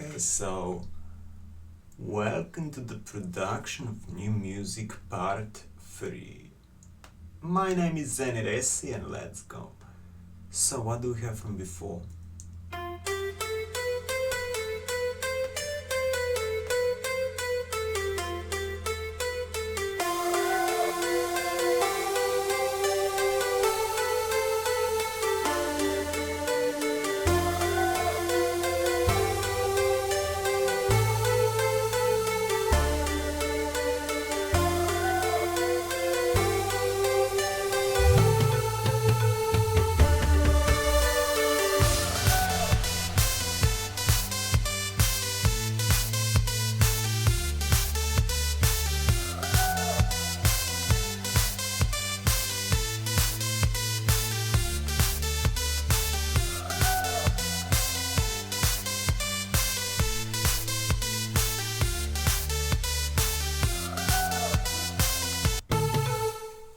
Okay, so welcome to the production of new music part 3. My name is Zeniresi and let's go. So what do we have from before?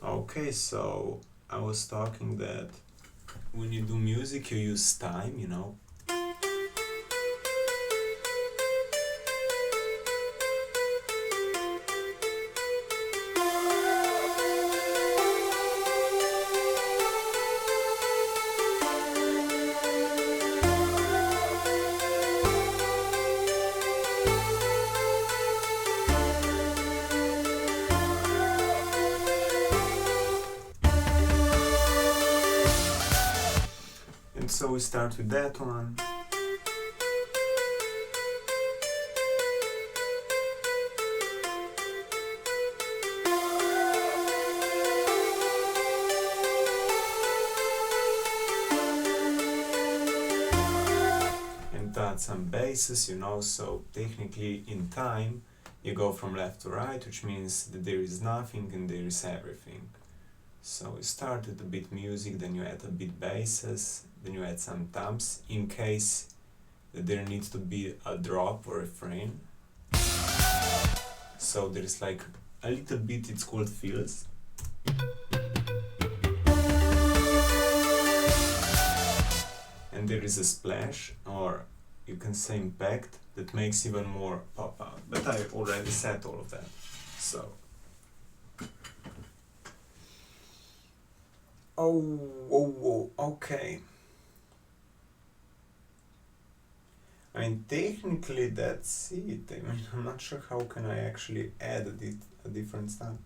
Okay, so I was talking that when you do music you use time. And so we start with that one. And add some basses, so technically in time you go from left to right, which means that there is nothing and there is everything. So you start with a bit music, then you add a bit basses, then you add some toms in case that there needs to be a drop or refrain. So there is like a little bit, it's called fills. And there is a splash, or you can say impact, that makes even more pop out. But I already said all of that. So. Oh, okay. I mean, technically that's it. I mean, I'm not sure how can I actually add a different stuff.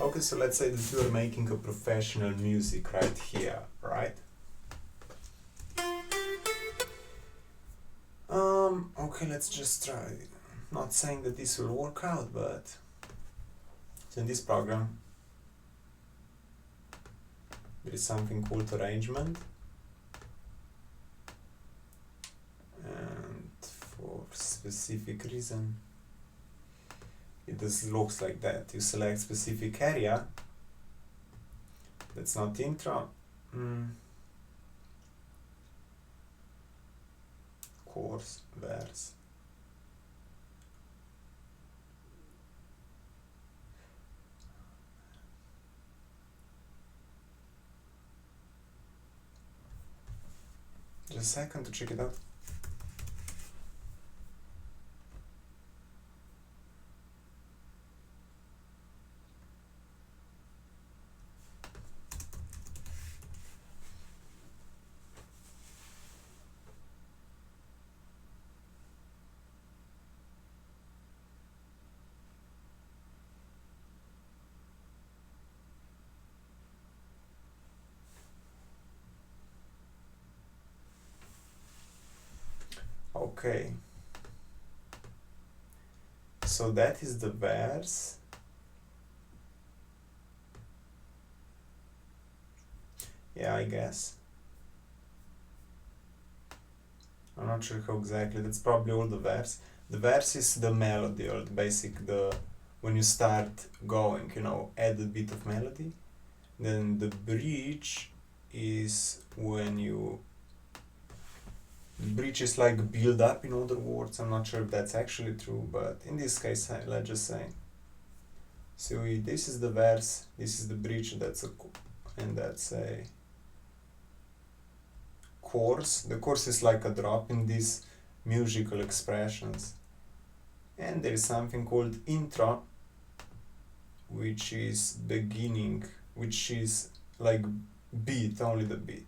Okay, so let's say that you are making a professional music right here, right? Okay, let's just try. Not saying that this will work out, but in this program there is something called arrangement, and for specific reason it just looks like that. You select specific area that's not intro, chorus, verse. Just a second to check it out. Okay. So that is the verse. Yeah, I guess. I'm not sure how exactly. That's probably all the verse. The verse is the melody or the basic, the when you start going, add a bit of melody. Then the bridge is when the bridge is like build up, in other words. I'm not sure if that's actually true, but in this case, let's just say. So this is the verse, this is the bridge, and that's a chorus. The chorus is like a drop in these musical expressions. And there is something called intro, which is beginning, which is like beat, only the beat.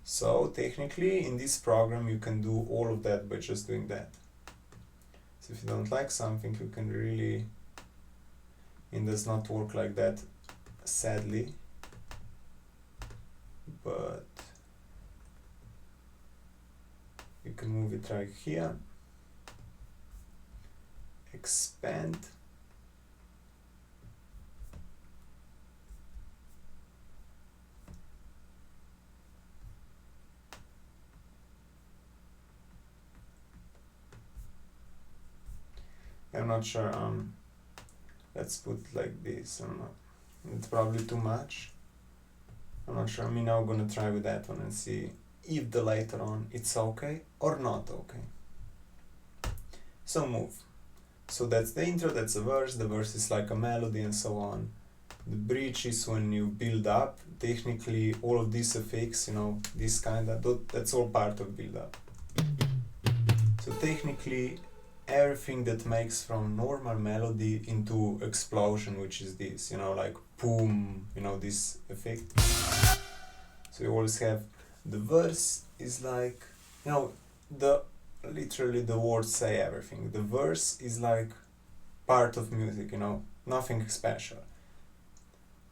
So technically in this program you can do all of that by just doing that. So if you don't like something, you can really, it does not work like that, sadly, but you can move it right here, expand, I'm not sure, let's put it like this, I don't know, it's probably too much, I'm not sure. I'm now gonna try with that one and see if the later on it's okay or not okay. So move. So that's the intro, that's the verse is like a melody and so on. The bridge is when you build up, technically all of these effects, this kind of, that's all part of build up. So technically everything that makes from normal melody into explosion, which is this, like boom, this effect. So you always have the verse is like, literally the words say everything. The verse is like part of music, nothing special.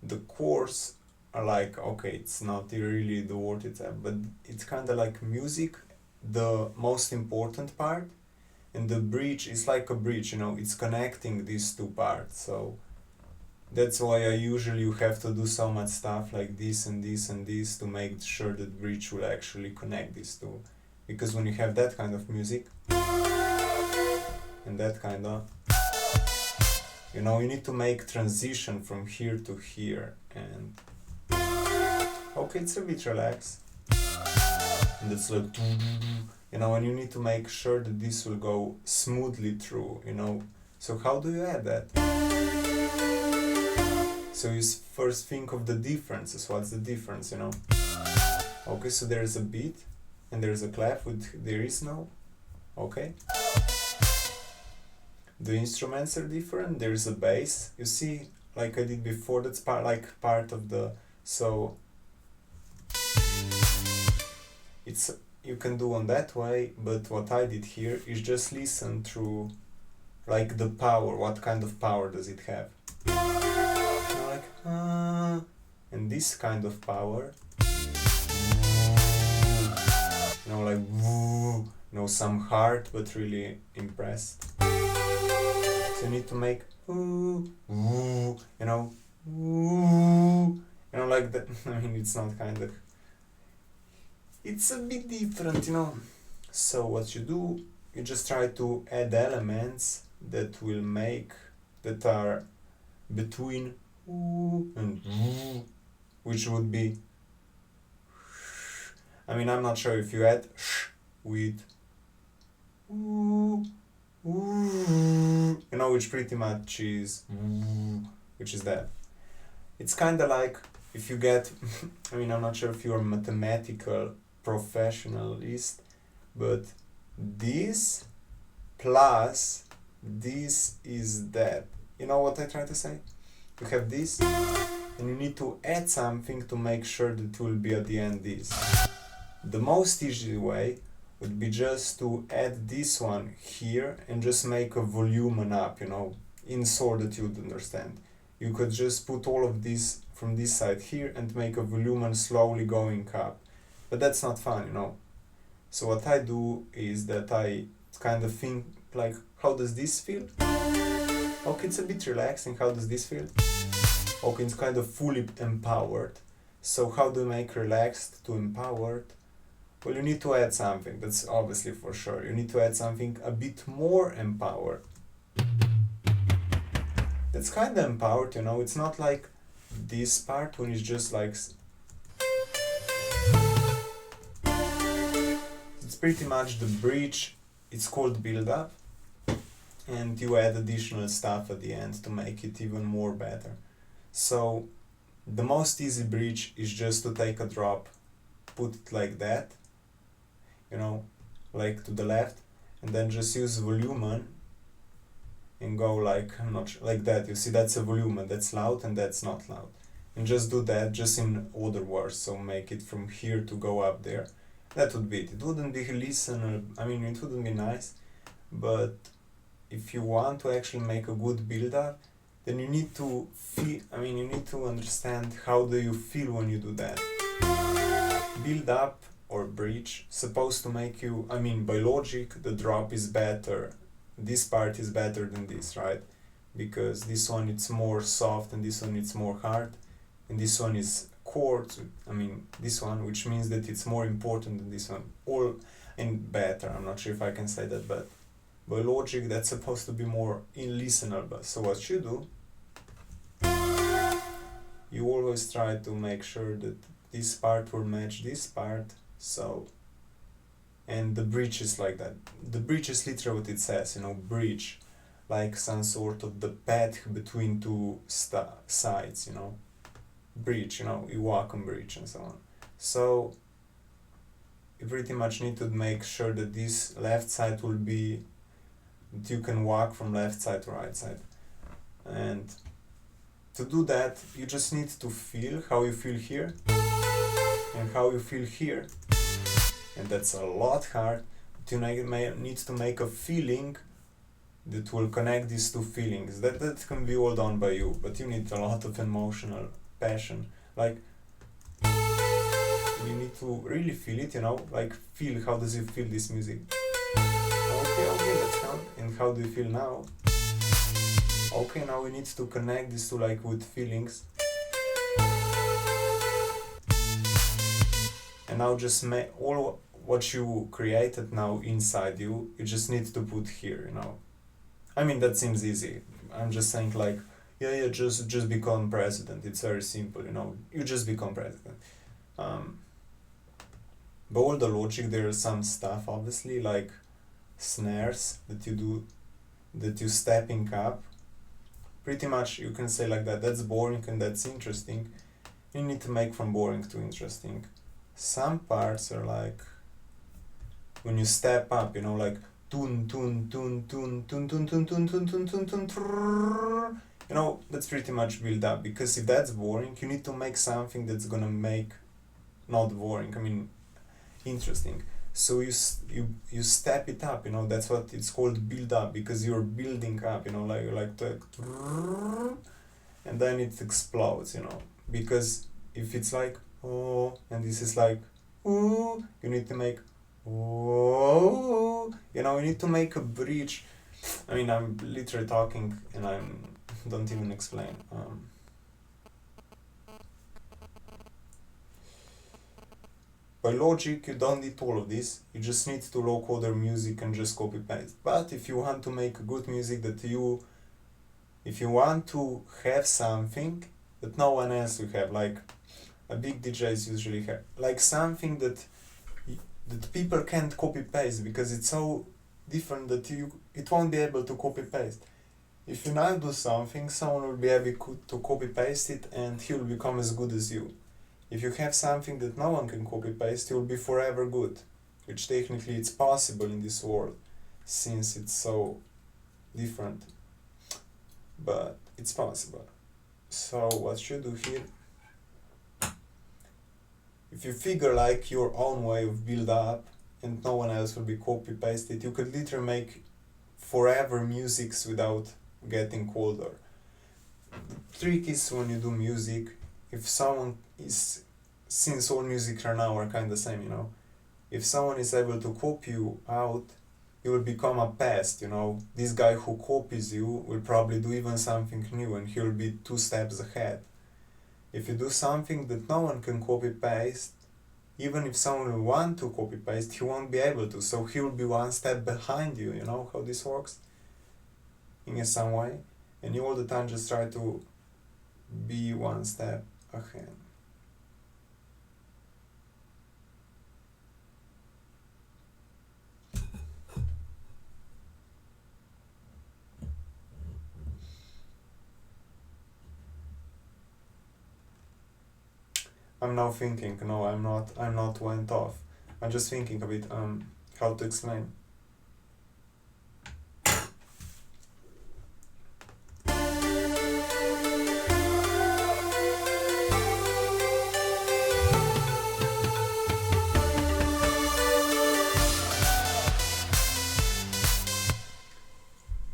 The chorus are like, okay, it's not really the word itself, but it's kind of like music, the most important part, and the bridge is like a bridge, it's connecting these two parts. So that's why I usually have to do so much stuff like this and this and this to make sure that bridge will actually connect these two. Because when you have that kind of music and that kind of, you need to make transition from here to here, and okay, it's a bit relaxed, and it's like, and you need to make sure that this will go smoothly through, So how do you add that? So you first think of the differences. What's the difference, Okay, so there's a beat and there's a clap with there is no. Okay. The instruments are different. There's a bass. You see, like I did before, that's part of the, so it's, you can do on that way, but what I did here is just listen through like the power, what kind of power does it have. Like, and this kind of power, like, some hard but really impressed. So you need to make, like that. I mean, it's not kind of, it's a bit different, So what you do, you just try to add elements that will make, that are between and which would be, I mean, I'm not sure if you add with which pretty much is, which is that. It's kind of like if you get, I mean, I'm not sure if you're a mathematical professionalist, but this plus this is that. You know what I try to say? You have this, and you need to add something to make sure that it will be at the end this. The most easy way would be just to add this one here and just make a volume up, in so that you'd understand. You could just put all of this from this side here and make a volume slowly going up. But that's not fun, So what I do is that I kind of think like, how does this feel? Okay, it's a bit relaxing. How does this feel? Okay, it's kind of fully empowered. So how do you make relaxed to empowered? Well, you need to add something. That's obviously for sure. You need to add something a bit more empowered. That's kind of empowered, you know. It's not like this part when it's just like. It's pretty much the bridge. It's called build up, and you add additional stuff at the end to make it even more better. So the most easy bridge is just to take a drop, put it like that, you know, like to the left, and then just use volume and go like, I'm not sure, like that. You see, that's a volume, that's loud and that's not loud. And just do that just in other words, so make it from here to go up there. That would be it. It wouldn't be listener, I mean, it wouldn't be nice, but if you want to actually make a good build up, then you need to feel, I mean, you need to understand how do you feel when you do that. Build up or bridge supposed to make you, I mean, by logic, the drop is better. This part is better than this, right? Because this one it's more soft and this one it's more hard, and this one is chords, I mean, this one, which means that it's more important than this one. All and better, I'm not sure if I can say that, but by logic that's supposed to be more listenable. So what you do, you always try to make sure that this part will match this part. So, and the bridge is like that. The bridge is literally what it says, you know, bridge, like some sort of the path between two sides, you know, bridge, you know, you walk on bridge and so on. So you pretty much need to make sure that this left side will be, that you can walk from left side to right side. And to do that, you just need to feel how you feel here and how you feel here. And that's a lot hard. But you need to make a feeling that will connect these two feelings. That can be all done by you, but you need a lot of emotional passion. Like, you need to really feel it, you know, like feel how does you feel this music. Okay, that's how. And how do you feel now? Okay, now we need to connect this to like with feelings. And now just make all what you created now inside you, you just need to put here, you know. I mean, that seems easy. I'm just saying like, yeah, just become president. It's very simple, you know. You just become president. But all the logic, there is some stuff, obviously, like snares that you do, that you stepping up. Pretty much you can say like that, that's boring and that's interesting. You need to make from boring to interesting. Some parts are like, when you step up, you know, like tun tun tun tun tun tun tun tun tun tun tun tun tun, you know, that's pretty much build up. Because if that's boring, you need to make something that's gonna make not boring, I mean interesting. So you step it up, you know, that's what it's called build up, because you're building up, you know, like that, and then it explodes, you know. Because if it's like oh, and this is like ooh, you need to make oh, you know, you need to make a bridge. I mean, I'm literally talking and I'm don't even explain. By logic, you don't need all of this. You just need to low coder music and just copy paste. But if you want to make good music if you want to have something that no one else will have, like a big DJs usually have, like something that people can't copy paste because it's so different that it won't be able to copy paste. If you now do something, someone will be able to copy paste it and he will become as good as you. If you have something that no one can copy paste, you will be forever good, which technically it's possible in this world since it's so different, but it's possible. So what you do here, if you figure like your own way of build up and no one else will be copy pasted, you could literally make forever musics without getting colder. The trick is when you do music, if someone is, since all music right now are kind of the same, you know, if someone is able to copy you out, you will become a pest, This guy who copies you will probably do even something new and he'll be 2 steps ahead. If you do something that no one can copy paste, even if someone will want to copy paste, he won't be able to, so he will be 1 step behind you, you know how this works? In some way. And you all the time just try to be 1 step ahead. I'm now thinking, no, I'm not went off. I'm just thinking a bit how to explain.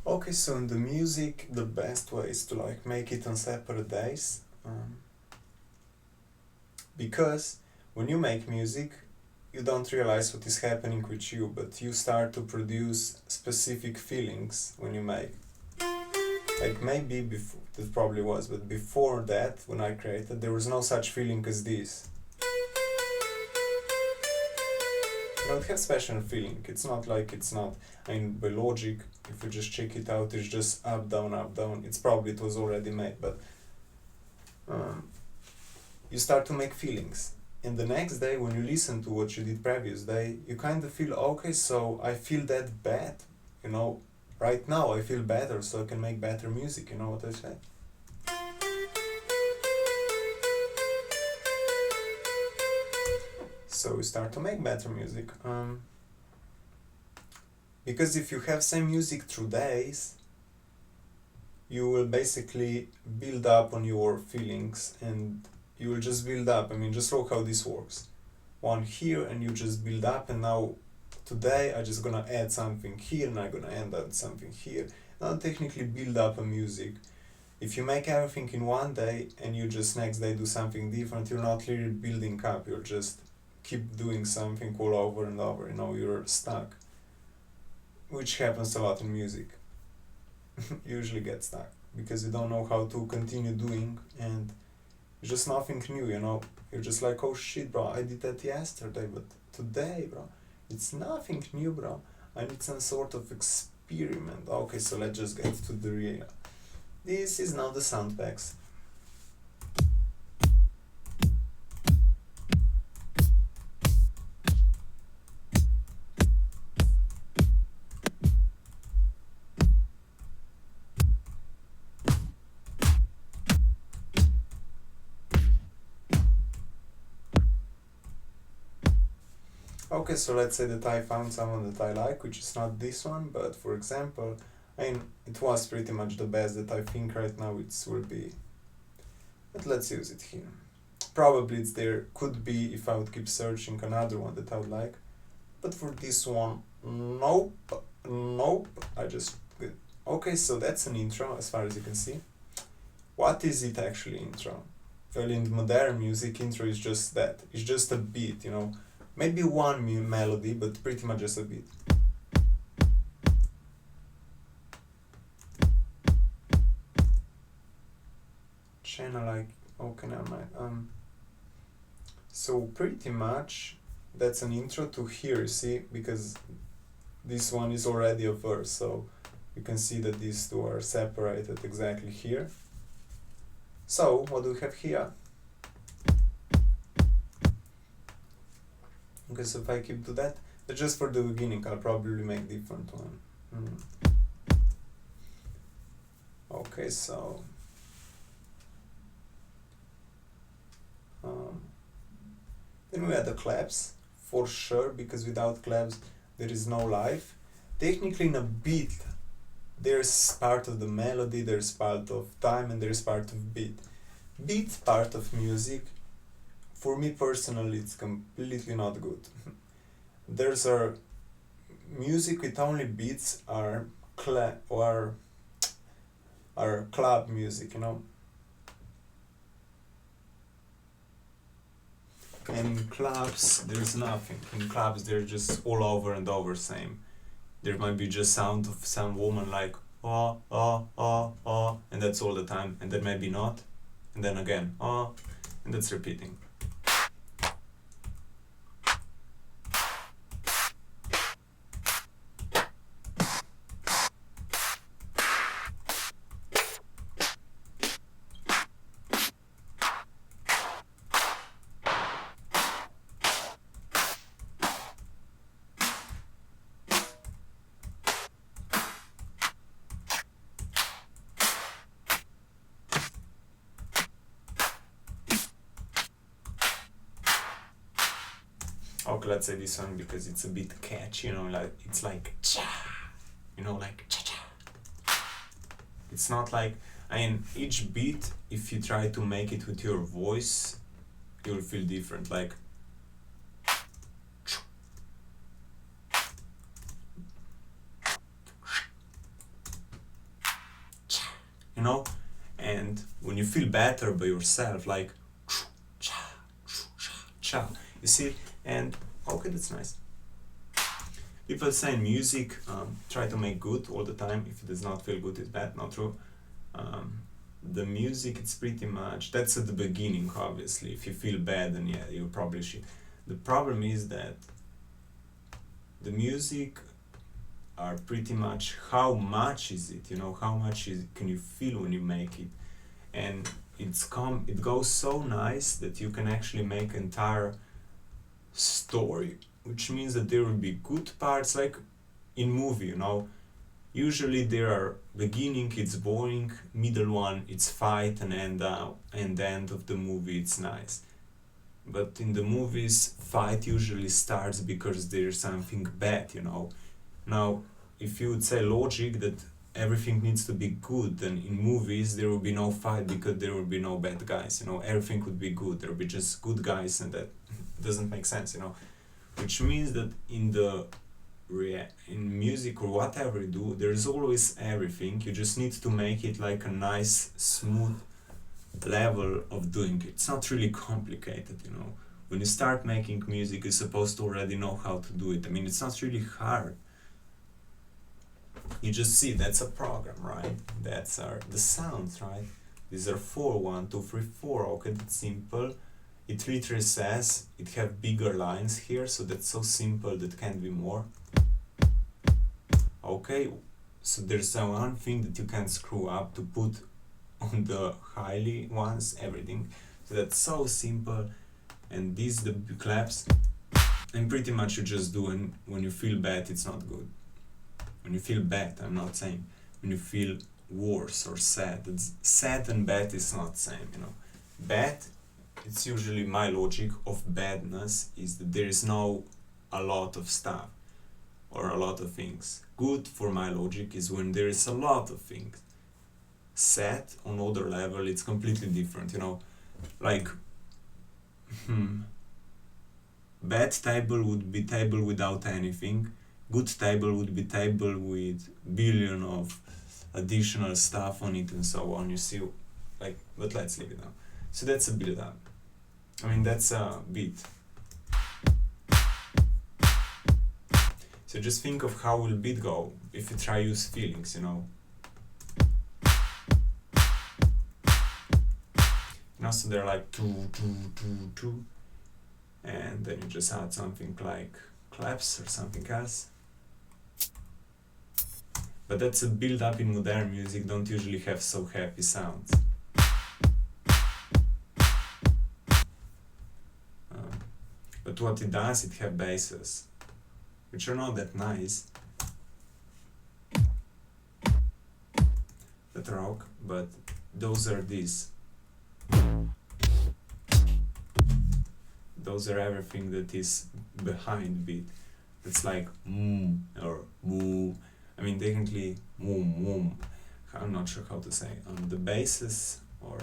Okay, so in the music, the best way is to like make it on separate days. Because when you make music, you don't realize what is happening with you, but you start to produce specific feelings when you make. Like maybe before, that probably was, but before that, when I created, there was no such feeling as this. You don't have special feeling. It's not, by logic, if you just check it out, it's just up, down, it was already made, but you start to make feelings. And the next day, when you listen to what you did previous day, you kind of feel, okay, so I feel that bad, right now I feel better, so I can make better music, you know what I say? So we start to make better music. Because if you have same music through days, you will basically build up on your feelings and you will just build up. Just look how this works. One here and you just build up, and now today I'm just gonna add something here and I'm gonna add something here. Now technically build up a music. If you make everything in one day and you just next day do something different, you're not really building up, you're just keep doing something all over and over, you're stuck. Which happens a lot in music. You usually get stuck because you don't know how to continue doing, and it's just nothing new, You're just like, oh shit, bro, I did that yesterday, but today, bro, it's nothing new, bro. I need some sort of experiment. Okay, so let's just get to the real. This is now the sound packs. Okay, so let's say that I found someone that I like, which is not this one, but for example, it was pretty much the best that I think right now it will be. But let's use it here. Probably there could be, if I would keep searching, another one that I would like. But for this one, nope, I just good. Okay, so that's an intro as far as you can see. What is it actually intro? Well, in modern music, intro is just that. It's just a beat, Maybe one melody, but pretty much just a beat. Channel okay, never mind. So pretty much that's an intro to here, you see, because this one is already a verse, so you can see that these two are separated exactly here. So what do we have here? Okay, so if I keep to that, that's just for the beginning, I'll probably make different one. Okay, so then we add the claps, for sure, because without claps there is no life. Technically in a beat, there's part of the melody, there's part of time, and there's part of beat. Beat part of music, for me personally, it's completely not good. There's a music with only beats are club music, And in clubs, there's nothing. In clubs, they're just all over and over same. There might be just sound of some woman like oh, oh, oh, oh, and that's all the time. And then maybe not, and then again oh, and that's repeating. Okay, let's say this one because it's a bit catchy, like it's like cha, like cha cha. It's not like, each beat, if you try to make it with your voice, you'll feel different, like and when you feel better by yourself, like cha cha, you see. And okay, that's nice. People say in music, try to make good all the time. If it does not feel good, it's bad. Not true. The music, it's pretty much, that's at the beginning, obviously. If you feel bad, then yeah, you probably should. The problem is that the music are pretty much how much is it, how much can you feel when you make it. And it goes so nice that you can actually make entire story, which means that there will be good parts, like in movie, usually there are beginning, it's boring, middle one, it's fight, and end of the movie, it's nice. But in the movies, fight usually starts because there's something bad, Now, if you would say logic that everything needs to be good, then in movies there will be no fight because there will be no bad guys, everything would be good, there will be just good guys, and that doesn't make sense, which means that in music or whatever you do, there's always everything. You just need to make it like a nice, smooth level of doing it. It's not really complicated, When you start making music, you're supposed to already know how to do it. It's not really hard. You just see that's a program, right? That's the sounds, right? These are 4, 1, 2, 3, 4. Okay, that's simple. It literally says it have bigger lines here, so that's so simple that can't be more. Okay, so there's one thing that you can screw up to put on the highly ones, everything. So that's so simple. And these the claps, and pretty much you just do. And when you feel bad, it's not good. When you feel bad, I'm not saying when you feel worse or sad. It's sad and bad is not the same, Bad, it's usually my logic of badness is that there is no a lot of stuff or a lot of things. Good for my logic is when there is a lot of things. Sad on other level, it's completely different, like bad table would be table without anything. Good table would be table with billion of additional stuff on it and so on. You see, but let's leave it now. So that's a build up. That's a beat. So just think of how will beat go if you try use feelings, So they're like 2, 2, 2, 2, and then you just add something like claps or something else. But that's a build up in modern music, don't usually have so happy sounds. But what it does, it have basses, which are not that nice, that rock, but those are these. Those are everything that is behind beat. It's like or moo. Technically moom. I'm not sure how to say. The basses, or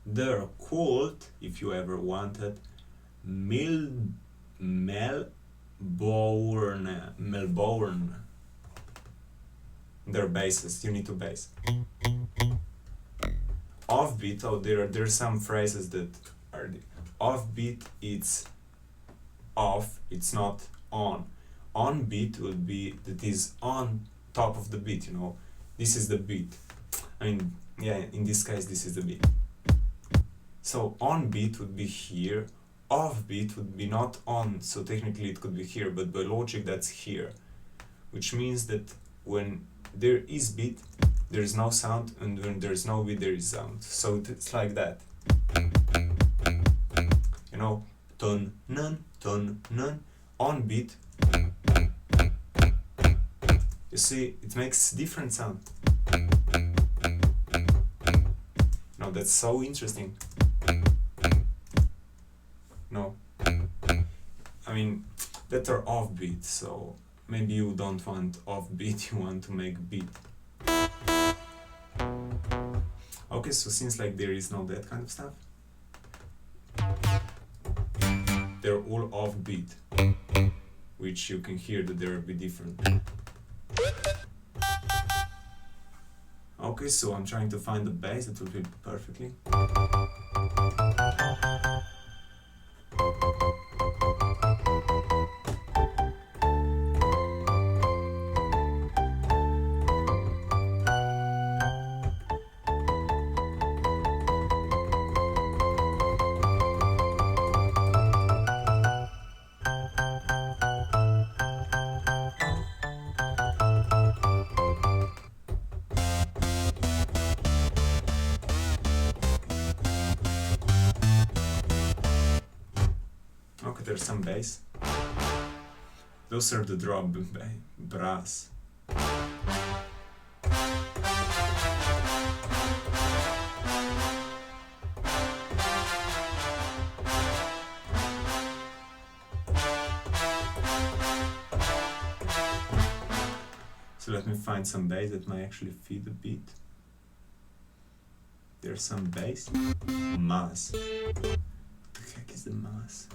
they're called, if you ever wanted, Melbourne. They're basses. You need to bass. Offbeat, there's some phrases that are off beat it's off, it's not on. On beat will be that is on top of the beat, you know. This is the beat. I mean, yeah, in this case this is the beat. So on beat would be here, off beat would be not on, so technically it could be here, but by logic that's here. Which means that when there is beat, there is no sound, and when there is no beat, there is sound. So it's like that. You know, ton, nun, on beat. You see, it makes different sound. No, that's so interesting. No, I mean, that are offbeat, so maybe you don't want offbeat, you want to make beat. Okay, so since like there is no that kind of stuff, they're all offbeat, which you can hear that they're a bit different. Okay, so I'm trying to find the bass that will fit perfectly. Okay, there's some bass. Those are the drum brass. So let me find some bass that might actually fit the beat. There's some bass. Mass. What the heck is the mass?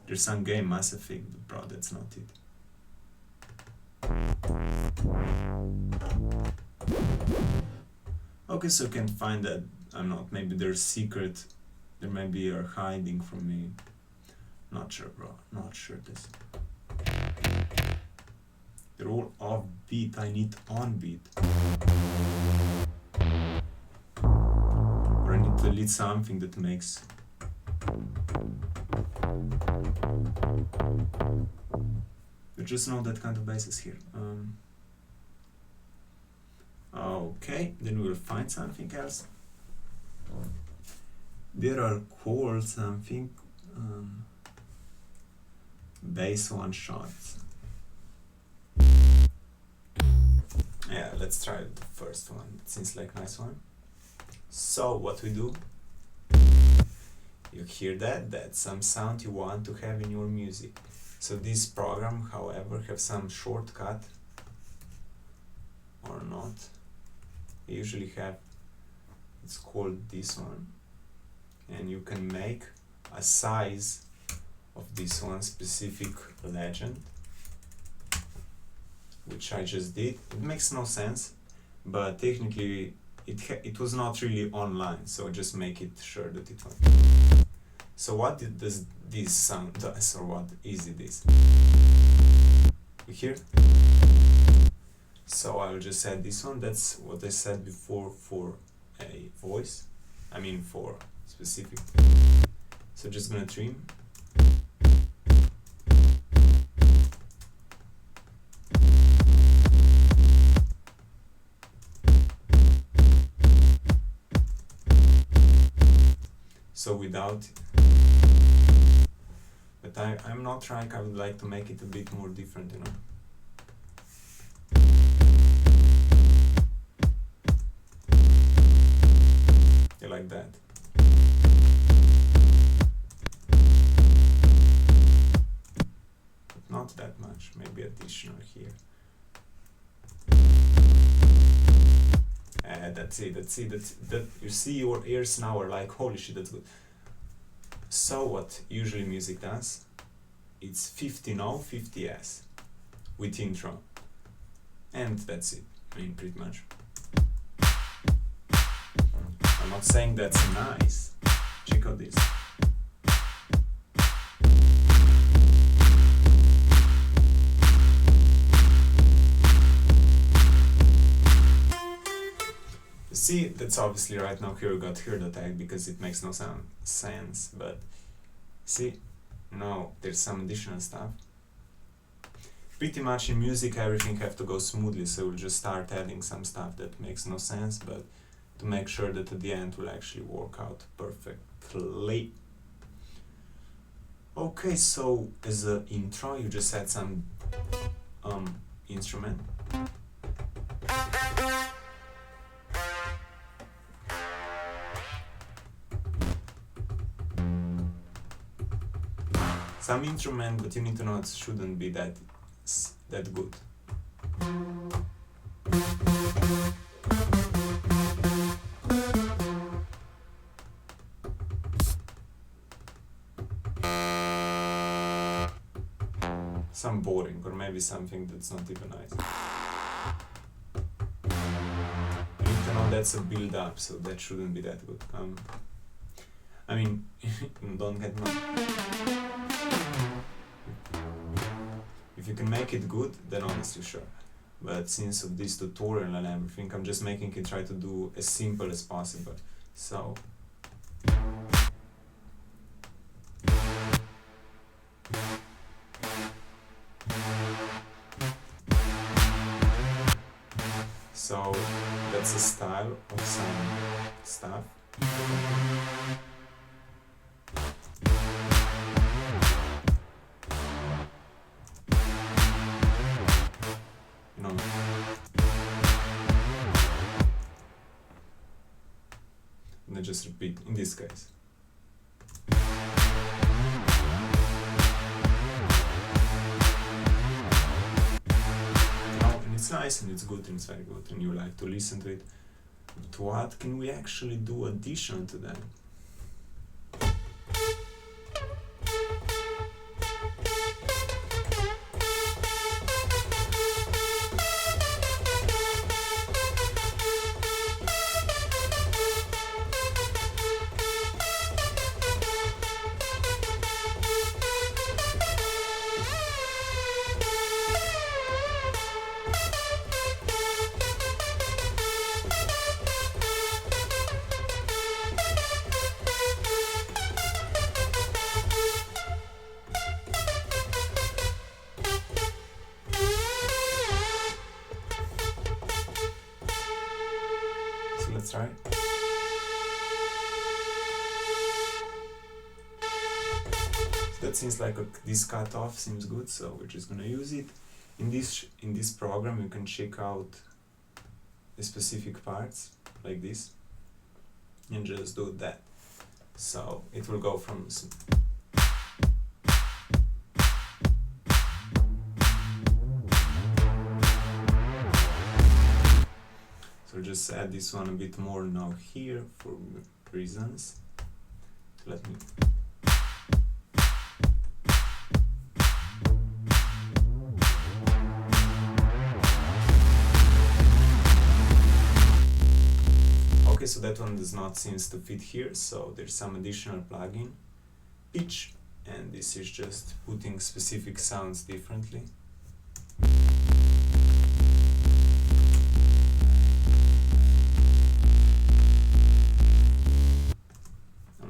There's some game Mass Effect, but bro, that's not it. Okay, so you can find that. I'm not. Maybe there's secret. There maybe are hiding from me. Not sure, bro. Not sure this. They're all off beat. I need on beat. Or I need to lead something that makes. There's just not that kind of basis here. Okay, then we'll find something else. There are called something bass one shots. Yeah, let's try the first one. It seems like a nice one. So what we do, you hear that? That's some sound you want to have in your music. So this program, however, have some shortcut or not. I usually have, it's called this one, and you can make a size of this one specific legend, which I just did. It makes no sense, but technically it was not really online, so just make it sure that it was. So what does this sound does, or what is it is? You hear? So I'll just add this one. That's what I said before for a voice. I mean for specific. So just gonna trim. So without, but I'm not trying, I would like to make it a bit more different, you know. Yeah, like that. But not that much, maybe additional here. That's it, that you see your ears now are like, holy shit, that's good. So what usually music does, it's 50 no, 50 yes, with intro. And that's it, I mean, pretty much. I'm not saying that's nice, check out this. see, that's obviously right now here we got here the tag because it makes no sense, but see, now there's some additional stuff. Pretty much in music everything have to go smoothly, so we'll just start adding some stuff that makes no sense, but to make sure that at the end will actually work out perfectly. Okay, so as an intro you just add some instrument. Some instrument, but you need to know it shouldn't be that good. Some boring, or maybe something that's not even nice. You need to know that's a build up, so that shouldn't be that good. I mean, don't get me. If you can make it good, then honestly sure. But since of this tutorial and everything, I'm just making it try to do as simple as possible. So that's a style of some stuff. You know. And I just repeat in this case. It's nice and it's good and it's very good and you like to listen to it. But what can we actually do addition to that? Let's try. So that seems like this cutoff seems good, so we're just gonna use it. In this program you can check out the specific parts like this and just do that. So it will go from so just add this one a bit more now here for reasons. Let me. Okay, so that one does not seem to fit here, so there's some additional plugin, pitch, and this is just putting specific sounds differently.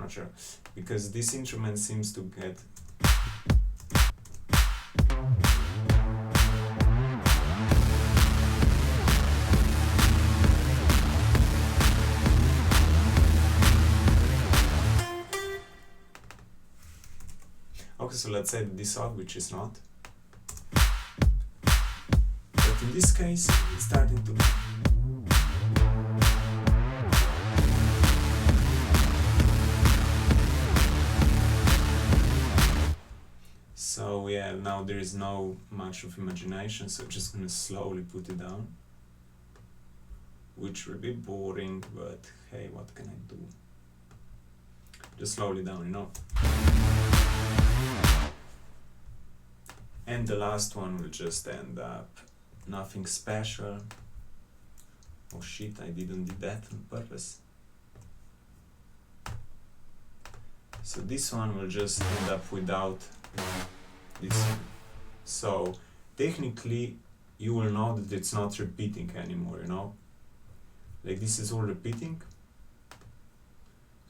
Sure, because this instrument seems to get okay, so let's say this off, which is not, but in this case it's starting to so yeah, now there is no much of imagination, so just gonna slowly put it down, which will be boring, but hey, what can I do? Just slowly down, you know. And the last one will just end up nothing special. Oh shit, I didn't do that on purpose. So this one will just end up without this one. So technically you will know that it's not repeating anymore, you know. like this is all repeating.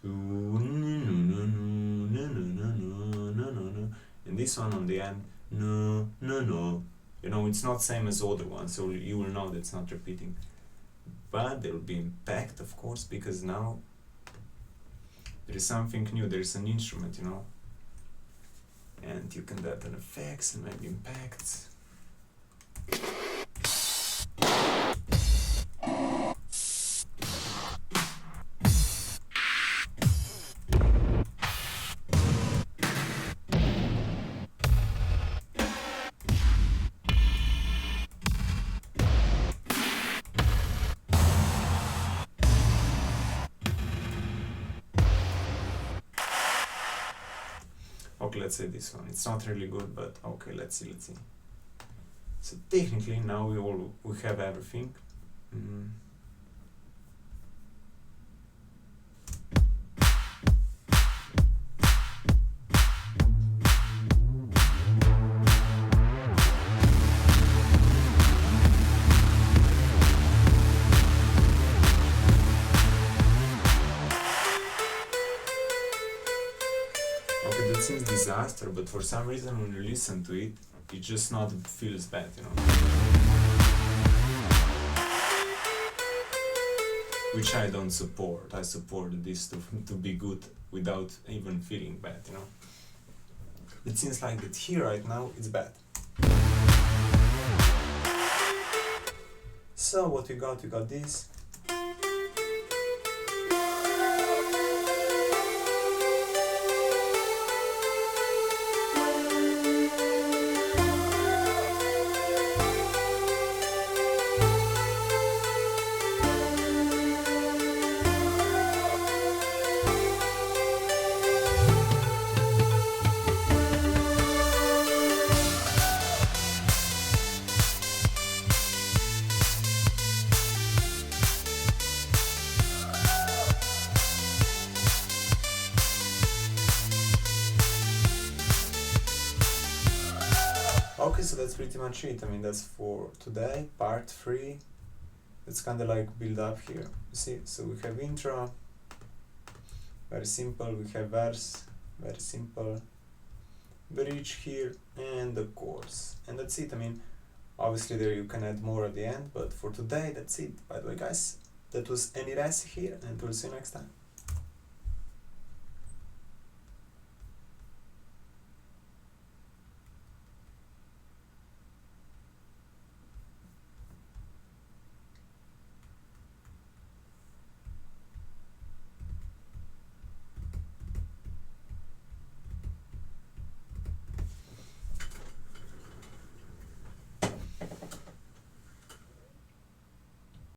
And this one on the end, no, no, no. You know, it's not same as other ones, so you will know that's not repeating. But there will be impact, of course, because now there is something new, there is an instrument, you know. And you can add an effects and maybe impacts. Okay, let's say this one. It's not really good, but okay, let's see. So technically now we have everything. Okay, that seems disaster, but for some reason when you listen to it, it just not feels bad, you know. Which I don't support. I support this to be good without even feeling bad, you know. It seems like that here right now it's bad. So what we got this. Okay, so that's pretty much it. I mean, that's for today, part 3. It's kind of like build up here. You see, so we have intro, very simple. We have verse, very simple. Bridge here, and the chorus. And that's it. I mean, obviously there you can add more at the end, but for today, that's it. By the way, guys, that was Any Resi here, and we'll see you next time.